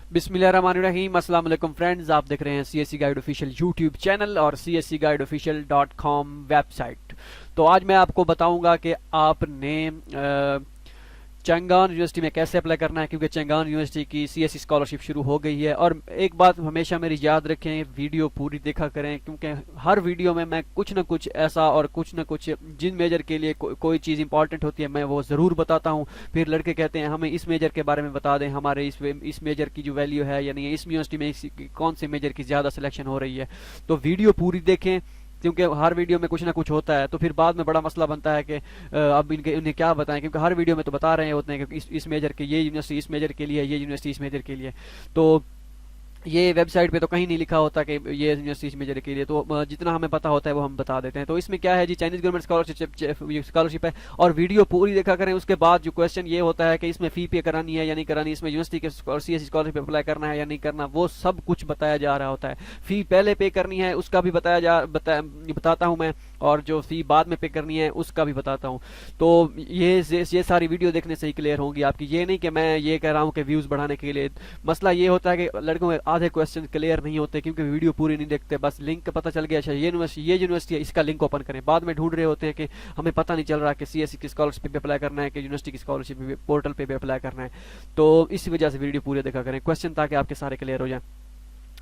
बिस्मिल्लाहिर्रहमानिर्रहीम। अस्सलाम वालेकुम फ्रेंड्स, आप देख रहे हैं CSC guide official YouTube channel और cscguideofficial.com वेबसाइट। तो आज मैं आपको बताऊंगा कि आपने चंगान यूनिवर्सिटी में कैसे अप्लाई करना है, क्योंकि चंगान यूनिवर्सिटी की सीएससी स्कॉलरशिप शुरू हो गई है। और एक बात हमेशा मेरी याद रखें, वीडियो पूरी देखा करें, क्योंकि हर वीडियो में मैं कुछ ना कुछ ऐसा और कुछ ना कुछ जिन मेजर के लिए कोई चीज़ इंपॉर्टेंट होती है मैं वो ज़रूर बताता हूँ। फिर लड़के कहते हैं हमें इस मेजर के बारे में बता दें, हमारे इस मेजर की जो वैल्यू है, यानी इस यूनिवर्सिटी में कौन से मेजर की ज़्यादा सिलेक्शन हो रही है। तो वीडियो पूरी देखें, क्योंकि हर वीडियो में कुछ ना कुछ होता है, तो फिर बाद में बड़ा मसला बनता है कि अब इन्हें क्या बताएं, क्योंकि हर वीडियो में तो बता रहे होते हैं कि इस मेजर के ये यूनिवर्सिटी इस मेजर के लिए, ये यूनिवर्सिटी इस मेजर के लिए। तो ये वेबसाइट पे तो कहीं नहीं लिखा होता कि ये यूनिवर्सिटी इस मेजर के लिए। तो जितना हमें पता होता है वो हम बता देते हैं। तो इसमें क्या है जी, चाइनीज गवर्नमेंट स्कॉलरशिप है और वीडियो पूरी देखा करें। उसके बाद जो क्वेश्चन ये होता है कि इसमें फ़ी पे करानी है या नहीं करानी, इसमें यूनिवर्सिटी के सीएससी स्कॉलरशिप अप्लाई करना है या नहीं करना, वो सब कुछ बताया जा रहा होता है। फ़ी पहले पे करनी है उसका भी बताता हूँ मैं, और जो फ़ी बाद में पे करनी है उसका भी बताता हूँ। तो ये सारी वीडियो देखने से ही क्लियर होंगी आपकी। ये नहीं कि मैं ये कह रहा हूँ कि व्यूज़ बढ़ाने के लिए। मसला ये होता है कि लड़कों के आधे क्वेश्चन क्लियर नहीं होते क्योंकि वीडियो पूरी नहीं देखते, बस लिंक पता चल गया अच्छा ये यूनिवर्सिटी है, इसका लिंक ओपन करें। बाद में ढूंढ रहे होते हैं कि हमें पता नहीं चल रहा कि सीएससी की स्कॉलरशिप पे अप्लाई करना है कि यूनिवर्सिटी की स्कॉलरशिप पोर्टल पे भी अप्लाई करना है। तो इस वजह से वीडियो पूरे देखा करें क्वेश्चन, ताकि आपके सारे क्लियर हो जाए।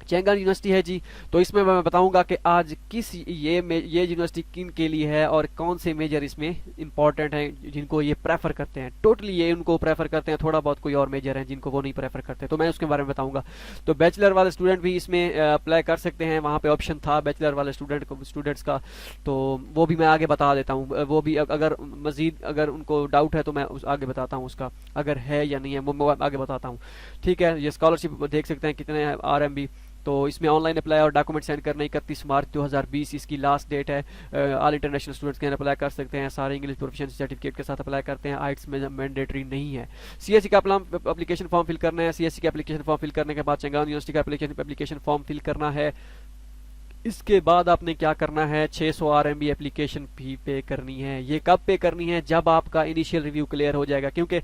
चैंगान यूनिवर्सिटी है जी, तो इसमें मैं बताऊंगा कि आज किस ये यूनिवर्सिटी किन के लिए है और कौन से मेजर इसमें इंपॉर्टेंट हैं जिनको ये प्रेफर करते हैं। टोटली ये उनको प्रेफर करते हैं, थोड़ा बहुत कोई और मेजर हैं जिनको वो नहीं प्रेफर करते, तो मैं उसके बारे में बताऊंगा। तो बैचलर वाले स्टूडेंट भी इसमें अप्लाई कर सकते हैं, वहाँ पे ऑप्शन था बैचलर वाले स्टूडेंट्स का, तो वो भी मैं आगे बता देता हूँ। वो भी अगर मजीद अगर उनको डाउट है तो मैं आगे बताता हूँ, उसका अगर है या नहीं है वो मैं आगे बताता हूँ। ठीक है, ये स्कॉलरशिप देख सकते हैं कितने RMB। तो इसमें ऑनलाइन अप्लाई और डॉक्यूमेंट सेंड करना 31 मार्च 2020 इसकी लास्ट डेट है। ऑल इंटरनेशनल स्टूडेंट्स के अप्लाई कर सकते हैं, सारे इंग्लिश प्रोफिशिएंसी सर्टिफिकेट के साथ अप्लाई करते हैं। आइट्स में मैंडेटरी नहीं है। सीएससी का एप्लीकेशन फॉर्म फिल करना है। सीएससी का एप्लीकेशन फॉर्म फिल करने के बाद चंगान यूनिवर्सिटी का एप्लीकेशन फॉर्म फिल करना है। इसके बाद आपने क्या करना है, 600 RMB एप्लीकेशन फी पे करनी है। ये कब पे करनी है, जब आपका इनिशियल रिव्यू क्लियर हो जाएगा, क्योंकि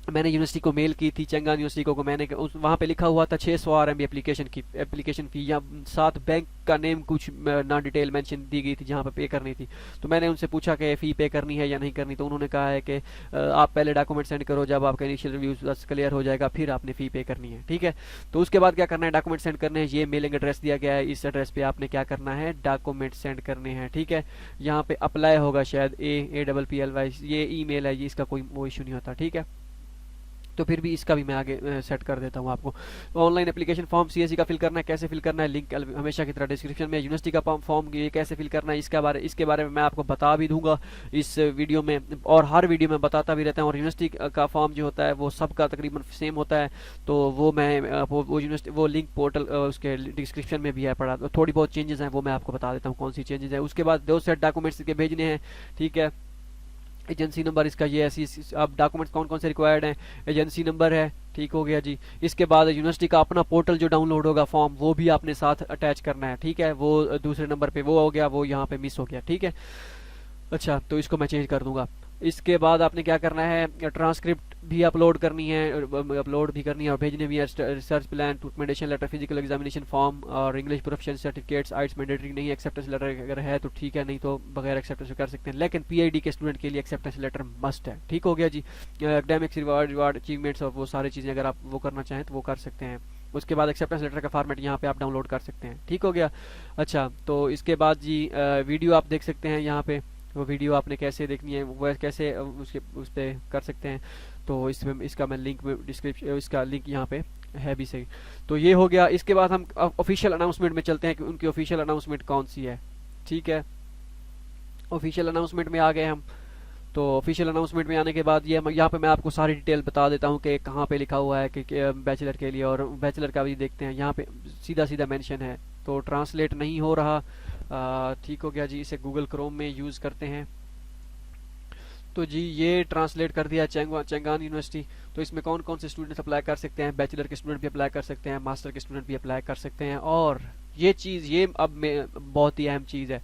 मैंने यूनिवर्सिटी को मेल की थी, चंगान यूनिवर्सिटी को मैंने वहाँ पे लिखा हुआ था 600 RMB एप्लीकेशन फ़ी, या साथ बैंक का नेम कुछ ना डिटेल मेंशन दी गई थी जहाँ पे करनी थी। तो मैंने उनसे पूछा कि फ़ी पे करनी है या नहीं करनी, तो उन्होंने कहा है कि आप पहले डॉक्यूमेंट सेंड करो, जब आपका इनिशियल रिव्यू क्लियर हो जाएगा फिर आपने फ़ी पे करनी है। ठीक है, तो उसके बाद क्या करना है, डॉक्यूमेंट सेंड करने हैं। ये मेलिंग एड्रेस दिया गया है, इस एड्रेस पे आपने क्या करना है, डॉक्यूमेंट सेंड करने हैं। ठीक है, यहाँ पे अप्लाई होगा शायद AAPPLY, ये ईमेल है, ये इसका कोई वो इशू नहीं होता। ठीक है, तो फिर भी इसका भी मैं आगे सेट कर देता हूँ आपको। ऑनलाइन एप्लीकेशन फॉर्म सीएससी का फिल करना है, कैसे फिल करना है, लिंक हमेशा की तरह डिस्क्रिप्शन में। यूनिवर्सिटी का फॉर्म ये कैसे फिल करना है इसके बारे में मैं आपको बता भी दूंगा इस वीडियो में, और हर वीडियो में बताता भी रहता हूँ। और यूनिवर्सिटी का फॉर्म जो होता है वो सबका तकरीबन सेम होता है, तो वो मैं वो यूनिवर्सिटी वो लिंक पोर्टल उसके डिस्क्रिप्शन में भी है पड़ा। तो थोड़ी बहुत चेंजेस हैं वो मैं आपको बता देता हूँ कौन सी चेंजेस है। उसके बाद 2 सेट डॉक्यूमेंट्स के भेजने हैं। ठीक है, एजेंसी नंबर इसका ये ऐसी, अब डॉक्यूमेंट्स कौन कौन से रिक्वायर्ड हैं, एजेंसी नंबर है। ठीक हो गया जी। इसके बाद यूनिवर्सिटी का अपना पोर्टल जो डाउनलोड होगा फॉर्म, वो भी आपने साथ अटैच करना है। ठीक है, वो दूसरे नंबर पे वो हो गया, वो यहाँ पे मिस हो गया। ठीक है, अच्छा, तो इसको मैं चेंज कर दूंगा। इसके बाद आपने क्या करना है, ट्रांसक्रिप्ट भी अपलोड करनी है, और भेजने भी है। Research plan, recommendation letter, physical examination form और English proficiency certificates. It's mandatory नहीं है, एक्सेप्टेंस लेटर अगर है तो ठीक है, नहीं तो बगैर एक्सेप्टेंस कर सकते हैं, लेकिन PID के स्टूडेंट के लिए एक्सेप्टेंस लेटर मस्ट है। ठीक हो गया जी। एकेडमिक्स रिवार्ड अचीवमेंट्स और वो सारी चीज़ें अगर आप वो करना चाहें तो वो कर सकते हैं। उसके बाद एक्सेप्टेंस लेटर का फॉर्मेट यहाँ पे आप डाउनलोड कर सकते हैं। ठीक हो गया। अच्छा, तो इसके बाद जी वीडियो आप देख सकते हैं यहाँ पे, वो वीडियो आपने कैसे देखनी है वो कैसे उस पर कर सकते हैं। तो इसमें इसका मैं लिंक में डिस्क्रिप्शन, इसका लिंक यहाँ पे है भी सही। तो ये हो गया। इसके बाद हम ऑफिशियल अनाउंसमेंट में चलते हैं कि उनकी ऑफिशियल अनाउंसमेंट कौन सी है। ठीक है, ऑफिशियल अनाउंसमेंट में आ गए हम। तो ऑफिशियल अनाउंसमेंट में आने के बाद ये यहाँ पे मैं आपको सारी डिटेल बता देता हूँ कि कहाँ पे लिखा हुआ है कि बैचलर के लिए, और बैचलर का भी देखते हैं। यहाँ पे सीधा सीधा मेंशन है, तो ट्रांसलेट नहीं हो रहा। ठीक हो गया जी। इसे गूगल क्रोम में यूज़ करते हैं। तो जी ये ट्रांसलेट कर दिया चंगान यूनिवर्सिटी। तो इसमें कौन कौन से स्टूडेंट्स अप्लाई कर सकते हैं, बैचलर के स्टूडेंट भी अप्लाई कर सकते हैं, मास्टर के स्टूडेंट भी अप्लाई कर सकते हैं। और ये चीज़ ये अब में बहुत ही अहम चीज़ है,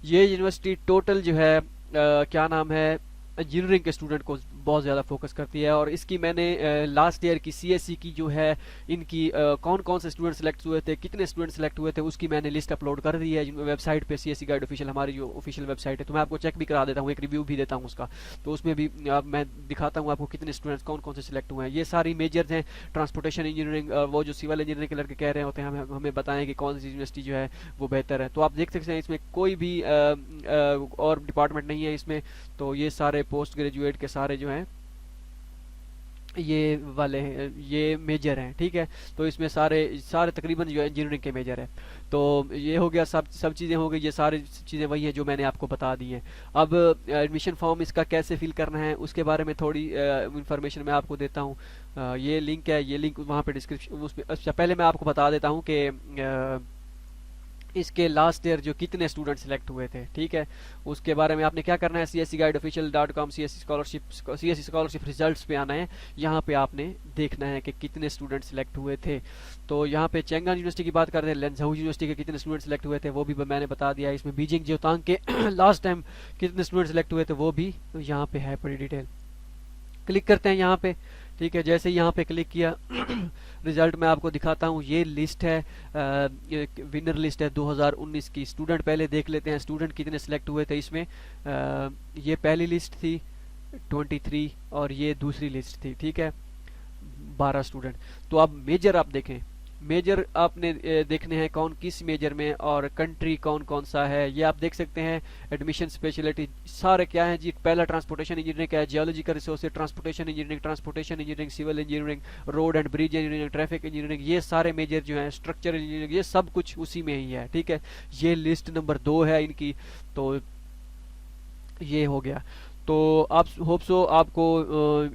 ये यूनिवर्सिटी टोटल जो है क्या नाम है, इंजीनियरिंग के स्टूडेंट को बहुत ज़्यादा फोकस करती है। और इसकी मैंने लास्ट ईयर की सीएससी की जो है इनकी कौन कौन से स्टूडेंट सेलेक्ट हुए थे, कितने स्टूडेंट सेलेक्ट हुए थे, उसकी मैंने लिस्ट अपलोड कर दी है वेबसाइट पे, सीएससी गाइड ऑफिशियल, हमारी जो ऑफिशियल वेबसाइट है। तो मैं आपको चेक भी करा देता हूँ, एक रिव्यू भी देता हूँ उसका, तो उसमें भी मैं दिखाता हूँ आपको कितने स्टूडेंट्स कौन कौन से सिलेक्ट हुए हैं। ये सारी मेजर्स हैं, ट्रांसपोर्टेशन इंजीनियरिंग, वो जो सिविल इंजीनियरिंग के लड़के कह रहे होते हैं हमें बताएं कि कौन सी यूनिवर्सिटी जो है वो बेहतर है। तो आप देख सकते हैं इसमें कोई भी और डिपार्टमेंट नहीं है इसमें। तो ये सारे पोस्ट ग्रेजुएट के सारे जो हैं ये वाले हैं, ये मेजर हैं, ठीक है। तो इसमें सारे सारे तकरीबन जो है इंजीनियरिंग के मेजर है। तो ये हो गया, सब चीज़ें हो गई, ये सारी चीज़ें वही हैं जो मैंने आपको बता दी हैं। अब एडमिशन फॉर्म इसका कैसे फिल करना है उसके बारे में थोड़ी इन्फॉर्मेशन मैं आपको देता हूँ। ये लिंक है, ये लिंक वहाँ पे डिस्क्रिप्शन उसमें। अच्छा, पहले मैं आपको बता देता हूँ कि इसके लास्ट ईयर जो कितने स्टूडेंट सेलेक्ट हुए थे, ठीक है, उसके बारे में आपने क्या करना है, cscguideofficial.com CSC स्कॉलरशिप रिजल्ट्स पे आना है। यहाँ पे आपने देखना है कि कितने स्टूडेंट सेलेक्ट हुए थे। तो यहाँ पे चेंगान यूनिवर्सिटी की बात करते हैं, लेंझाऊ यूनिवर्सिटी के कितने स्टूडेंट सेलेक्ट हुए थे वो भी मैंने बता दिया है। इसमें बीजिंग ज्योतांग के लास्ट टाइम कितने स्टूडेंट सेलेक्ट हुए थे वो भी यहाँ पे है पूरी डिटेल। क्लिक करते हैं यहाँ पे, ठीक है। जैसे यहाँ पे क्लिक किया रिजल्ट मैं आपको दिखाता हूँ, ये लिस्ट है, विनर लिस्ट है 2019 की। स्टूडेंट पहले देख लेते हैं स्टूडेंट कितने सिलेक्ट हुए थे इसमें। ये पहली लिस्ट थी 23 और ये दूसरी लिस्ट थी, ठीक है, 12 स्टूडेंट। तो अब मेजर आप देखें, मेजर आपने देखने हैं कौन किस मेजर में और कंट्री कौन कौन सा है, ये आप देख सकते हैं। एडमिशन स्पेशलिटी सारे क्या है जी, पहला ट्रांसपोर्टेशन इंजीनियरिंग का है, geological resources, transportation engineering, civil engineering, road and bridge engineering, traffic engineering, ये सारे मेजर जो हैं, स्ट्रक्चर इंजीनियरिंग, ये सब कुछ उसी में ही है, ठीक है। ये लिस्ट नंबर 2 है इनकी। तो ये हो गया। तो आप होप सो आपको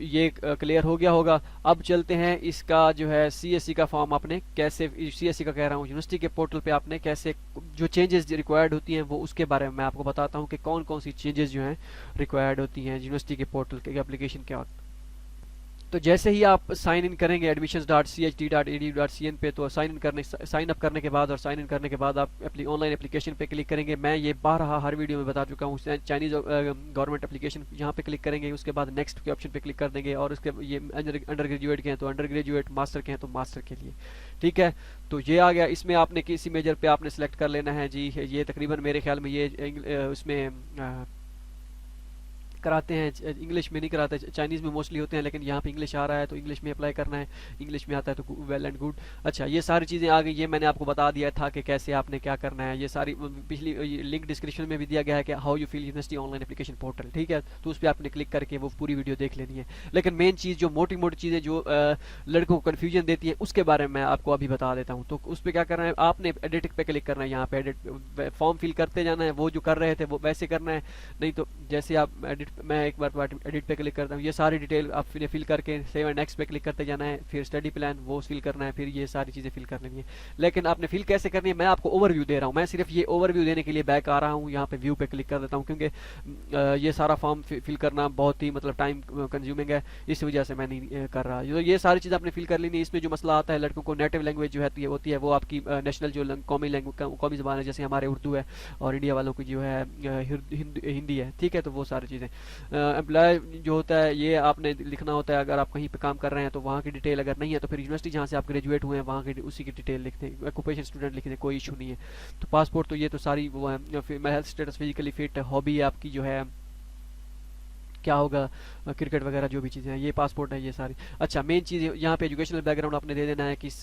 ये क्लियर हो गया होगा। अब चलते हैं इसका जो है सीएससी का फॉर्म आपने कैसे, सीएससी का कह रहा हूँ, यूनिवर्सिटी के पोर्टल पे आपने कैसे जो चेंजेस रिक्वायर्ड होती हैं वो उसके बारे में मैं आपको बताता हूँ कि कौन कौन सी चेंजेस जो हैं रिक्वायर्ड होती हैं यूनिवर्सिटी के पोर्टल के एप्लीकेशन के वक्त। तो जैसे ही आप साइन इन करेंगे admissions.cht.edu.cn पे, तो साइन अप करने के बाद और साइन इन करने के बाद आप ऑनलाइन एप्लीकेशन पे क्लिक करेंगे। मैं ये बारहा हर वीडियो में बता चुका हूँ, चाइनीज गवर्नमेंट एप्लीकेशन यहाँ पे क्लिक करेंगे, उसके बाद नेक्स्ट के ऑप्शन पे क्लिक कर देंगे। और उसके ये अंडर ग्रेजुएट के हैं तो अंडर ग्रेजुएट, मास्टर के हैं तो मास्टर के लिए, ठीक है। तो ये आ गया, इसमें आपने किसी मेजर पे आपने सेलेक्ट कर लेना है जी। ये तकरीबन मेरे ख्याल में ये उसमें कराते हैं, इंग्लिश में नहीं कराते, चाइनीज़ में मोस्टली होते हैं, लेकिन यहाँ पे इंग्लिश आ रहा है तो इंग्लिश में अप्लाई करना है, इंग्लिश में आता है तो वेल एंड गुड। अच्छा, ये सारी चीज़ें आ गई, ये मैंने आपको बता दिया था कि कैसे आपने क्या करना है। ये सारी पिछली लिंक डिस्क्रिप्शन में भी दिया गया है कि how you feel university online application portal, ठीक है। तो उस पर आपने क्लिक करके वो पूरी वीडियो देख लेनी है। लेकिन मेन चीज़ जो मोटी मोटी चीज़ें जो लड़कों को कन्फ्यूजन देती है उसके बारे में मैं आपको अभी बता देता हूँ। तो उस पर क्या करना है, आपने एडिट पे क्लिक करना है, यहाँ पे एडिट फॉर्म फिल करते जाना है, वो जो कर रहे थे वो वैसे करना है। नहीं तो जैसे आप एडिट, मैं एक बार एडिट पे क्लिक करता हूँ, ये सारी डिटेल आप फिल करके सेव एंड नेक्स्ट पे क्लिक करते जाना है, फिर स्टडी प्लान वो फिल करना है, फिर ये सारी चीज़ें फिल कर लेनी है। लेकिन आपने फिल कैसे करनी है मैं आपको ओवरव्यू दे रहा हूँ, मैं सिर्फ ये ओवरव्यू देने के लिए बैक आ रहा हूँ, यहाँ पे व्यू पे क्लिक कर देता हूँ, क्योंकि ये सारा फॉर्म फिल करना बहुत ही मतलब टाइम कंज्यूमिंग है, इस वजह से मैं नहीं कर रहा। तो ये सारी चीज़ आपने फिल कर लेनी है। इसमें जो मसला आता है, लड़कों को नेटिव लैंग्वेज जो होती है वो आपकी नेशनल जो कौमी ज़बान है, जैसे हमारे उर्दू है, और इंडिया वालों की जो है हिंदी है, ठीक है। तो वो सारी चीज़ें एम्प्लॉय जो होता है ये आपने लिखना होता है। अगर आप कहीं पे काम कर रहे हैं तो वहाँ की डिटेल अगर नहीं है तो फिर यूनिवर्सिटी जहाँ से आप ग्रेजुएट हुए हैं वहाँ की उसी की डिटेल लिखते हैं। ऑक्यूपेशन स्टूडेंट लिखते हैं, कोई इशू नहीं है। तो पासपोर्ट तो ये तो सारी वो है। फिर health status, physically fit, hobby आपकी जो है क्या होगा, क्रिकेट वगैरह जो भी चीज़ें हैं, ये पासपोर्ट है, ये सारी। अच्छा, मेन चीज़ यहाँ पे एजुकेशनल बैकग्राउंड आपने दे देना है, किस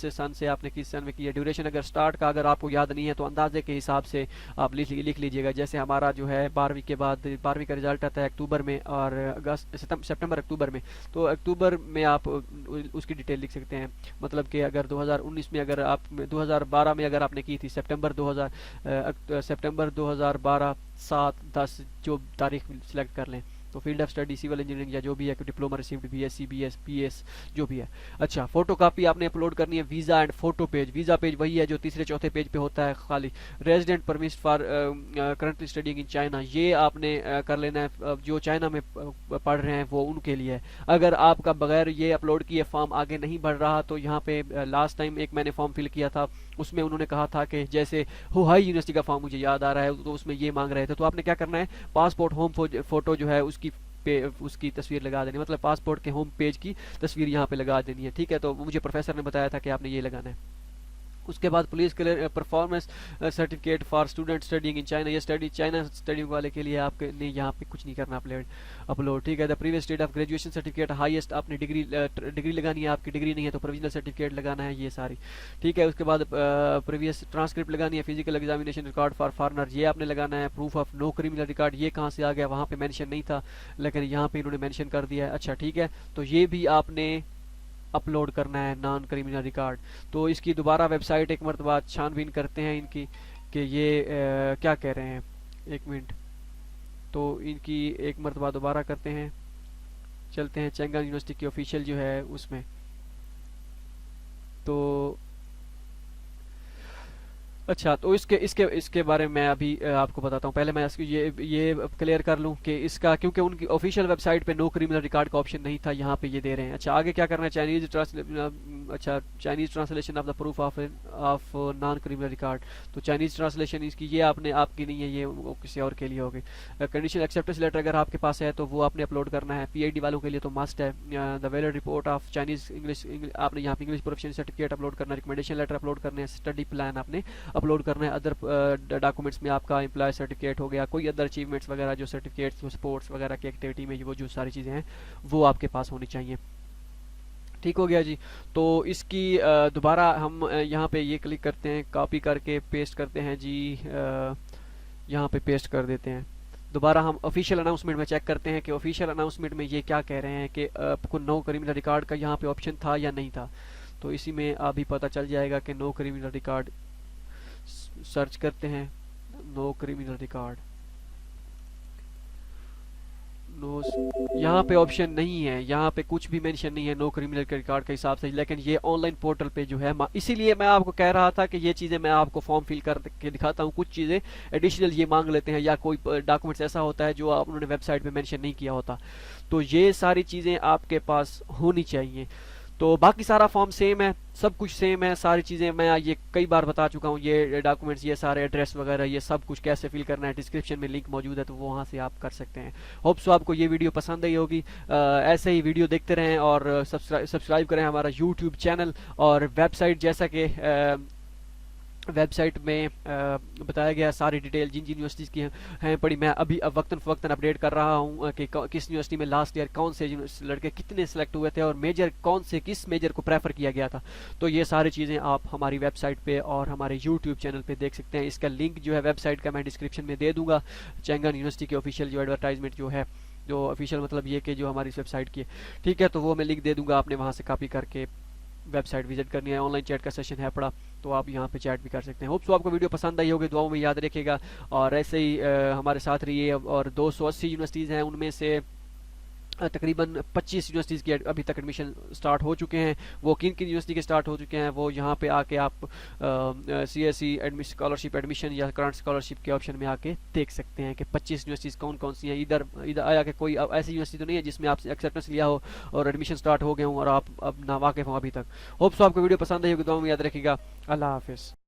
सन से आपने किस सन में किया। ड्यूरेशन अगर स्टार्ट का अगर आपको याद नहीं है तो अंदाजे के हिसाब से आप लिख लीजिएगा। जैसे हमारा जो है 12वीं के बाद 12वीं का रिजल्ट आता है अक्टूबर में और सितंबर अक्टूबर में, तो अक्टूबर में आप उसकी डिटेल लिख सकते हैं। मतलब कि अगर 2019 में अगर आप 2012 में अगर आपने की थी सितंबर 2012 7-10 जो तारीख सिलेक्ट कर लें, तो field of study civil engineering या जो भी है, diploma received, BSc BS PS जो भी है। अच्छा, फोटो कापी आपने अपलोड करनी है। Visa and photo page, visa page वही है जो तीसरे चौथे पेज पे होता है खाली। Resident permit for currently studying in China, ये आपने कर लेना है। जो चाइना में पढ़ रहे हैं वो उनके लिए है। अगर आपका बगैर ये अपलोड किए फॉर्म आगे नहीं बढ़ रहा तो यहाँ पे लास्ट टाइम एक मैंने फॉर्म फिल किया था, उसमें उन्होंने कहा था कि जैसे हुहाई यूनिवर्सिटी का फॉर्म मुझे याद आ रहा है, तो उसमें ये मांग रहे थे। तो आपने क्या करना है, पासपोर्ट होम फोटो जो है उसकी पे उसकी तस्वीर लगा देनी, मतलब पासपोर्ट के होम पेज की तस्वीर यहाँ पे लगा देनी है। ठीक है, तो मुझे प्रोफेसर ने बताया था कि आपने ये लगाना है। उसके बाद police clear performance certificate for student studying in China, ये स्टडी चाइना स्टडी वाले के लिए आपके ने यहाँ पे कुछ नहीं करना अपलोड। ठीक है, the previous state of graduation certificate, highest आपने डिग्री लगानी है, आपकी डिग्री नहीं है तो प्रोविजनल सर्टिफिकेट लगाना है, ये सारी। ठीक है, उसके बाद प्रीवियस ट्रांसक्रिप्ट लगानी है, physical examination record for foreigner, ये आपने लगाना है। Proof of no criminal record, ये कहाँ से आ गया, वहाँ पे मेंशन नहीं था लेकिन यहाँ पे इन्होंने मेंशन कर दिया है। अच्छा ठीक है, तो ये भी आपने अपलोड करना है, नॉन क्रिमिनल रिकॉर्ड। तो इसकी दोबारा वेबसाइट एक मरतबा छानबीन करते हैं इनकी कि ये क्या कह रहे हैं, एक मिनट, तो इनकी एक मरतबा दोबारा करते हैं, चलते हैं चंगान यूनिवर्सिटी की ऑफिशियल जो है उसमें। तो अच्छा, तो इसके इसके इसके बारे में मैं अभी आपको बताता हूँ। पहले मैं इसकी ये क्लियर कर लूँ कि इसका, क्योंकि उनकी ऑफिशियल वेबसाइट पे नो क्रिमिनल रिकॉर्ड का ऑप्शन नहीं था, यहाँ पे ये दे रहे हैं। अच्छा आगे क्या करना है, Chinese translation of the proof of non criminal record. तो चाइनीज ट्रांसलेशन इसकी ये आपने, आपकी नहीं है, ये किसी और के लिए होगी। कंडीशनल एक्सेप्टेंस लेटर अगर आपके पास है तो वो आपने अपलोड करना है, पीआईडी वालों के लिए तो मस्ट है। The valid report of Chinese English, आपने यहाँ पे इंग्लिश प्रोफिशिएंसी सर्टिफिकेट अपलोड करना है, रिकमेंडेशन लेटर अपलोड करने हैं, स्टडी प्लान आपने अपलोड करना है। अदर डॉक्यूमेंट्स में आपका एम्प्लॉय सर्टिफिकेट हो गया, कोई अदर अचीवमेंट्स वगैरह जो सर्टिफिकेट्स स्पोर्ट्स वगैरह की एक्टिविटी में वो जो सारी चीज़ें हैं वो आपके पास होनी चाहिए। ठीक हो गया जी। तो इसकी दोबारा हम यहाँ पे ये क्लिक करते हैं, कॉपी करके पेस्ट करते हैं जी, यहाँ पे पेस्ट कर देते हैं। दोबारा हम ऑफिशियल अनाउंसमेंट में चेक करते हैं कि ऑफिशियल अनाउंसमेंट में ये क्या कह रहे हैं कि आपको नो क्रिमिनल रिकॉर्ड का यहाँ पे ऑप्शन था या नहीं था। तो इसी में अभी पता चल जाएगा कि नो क्रिमिनल रिकॉर्ड, सर्च करते हैं नो क्रिमिनल रिकॉर्ड, नो, यहाँ पे ऑप्शन नहीं है, यहाँ पे कुछ भी मेंशन नहीं है नो क्रिमिनल रिकॉर्ड के हिसाब से। लेकिन ये ऑनलाइन पोर्टल पे जो है, इसीलिए मैं आपको कह रहा था कि ये चीज़ें मैं आपको फॉर्म फिल कर के दिखाता हूँ। कुछ चीज़ें एडिशनल ये मांग लेते हैं या कोई डॉक्यूमेंट्स ऐसा होता है जो उन्होंने वेबसाइट पे मेंशन नहीं किया होता, तो ये सारी चीज़ें आपके पास होनी चाहिए। तो बाकी सारा फॉर्म सेम है, सब कुछ सेम है, सारी चीज़ें मैं ये कई बार बता चुका हूँ। ये डॉक्यूमेंट्स, ये सारे एड्रेस वगैरह, ये सब कुछ कैसे फिल करना है, डिस्क्रिप्शन में लिंक मौजूद है, तो वो वहाँ से आप कर सकते हैं। होप सो आपको ये वीडियो पसंद आई होगी। ऐसे ही वीडियो देखते रहें और सब्सक्राइब करें हमारा यूट्यूब चैनल और वेबसाइट, जैसा कि वेबसाइट में बताया गया सारी डिटेल जिन जिन यूनिवर्सिटीज़ की हैं पड़ी। मैं अभी अब वक्तन फ़वक्तन अपडेट कर रहा हूँ कि किस यूनिवर्सिटी में लास्ट ईयर कौन से लड़के कितने सेलेक्ट हुए थे और मेजर कौन से, किस मेजर को प्रेफर किया गया था। तो ये सारी चीज़ें आप हमारी वेबसाइट पे और हमारे यूट्यूब चैनल पे देख सकते हैं। इसका लिंक जो है वेबसाइट का मैं डिस्क्रिप्शन में दे दूँगा। चंगान यूनिवर्सिटी की ऑफिशियल जो एडवर्टाइजमेंट जो है, जो ऑफिशियल मतलब ये कि जो हमारी इस वेबसाइट की है, ठीक है, तो वो मैं लिंक दे दूँगा, आपने वहाँ से कॉपी करके वेबसाइट विजिट करनी है। ऑनलाइन चैट का सेशन है पड़ा, तो आप यहाँ पे चैट भी कर सकते हैं। होप सो आपको वीडियो पसंद आई होगी, दुआओं में याद रखिएगा और ऐसे ही हमारे साथ रहिए। और 280 यूनिवर्सिटीज़ हैं, उनमें से तकरीबन 25 यूनिवर्सिटीज़ के अभी तक एडमिशन स्टार्ट हो चुके हैं। वो किन किन यूनिवर्सिटी के स्टार्ट हो चुके हैं वो यहाँ पे आके आप CSE स्कॉलरशिप एडमिशन या करंट स्कॉलरशिप के ऑप्शन में आके देख सकते हैं कि 25 यूनिवर्सिटीज़ कौन कौन सी हैं। इधर आया कि कोई ऐसी यूनिवर्सिटी तो नहीं है जिसमें आपसे एक्सेप्टेंस लिया हो और एडमिशन स्टार्ट हो गए हों और आप अब ना वाकिफ़ हो अभी तक। होप सो आपको वीडियो पसंद आई होगी, दुआ में याद रखिएगा। अल्लाह हाफिज़।